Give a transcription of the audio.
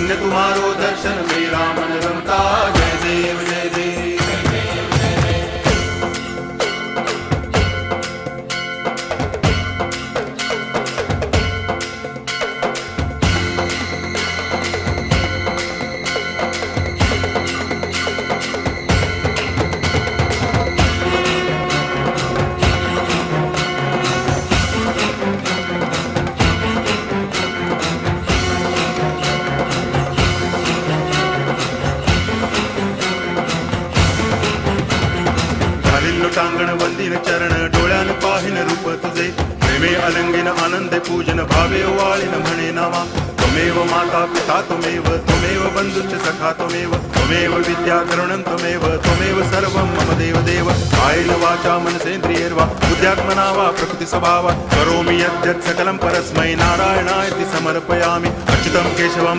धन्य तुम्हारो दर्शन मेरा मन रमता। जय देव जय देव। लोटांगण वंदिन चरण डोळ्यान पाहिन रूप तुझे प्रेमे अलंगिन आनंदे पूजन भावे वाळीन म्हणे नामा। त्वमेव माता पिता त्वमेव बंधुश्च सखा त्वमेव विद्या करुणं त्वमेव सर्वं मम देव देव। कायेन वाचा मनसेन्द्रियैर्वा बुद्ध्यात्मना वा प्रकृति स्वभावा करोमि यद्यत् सकलं परस्मै नारायणायति समर्पयामि। अच्युतं केशवं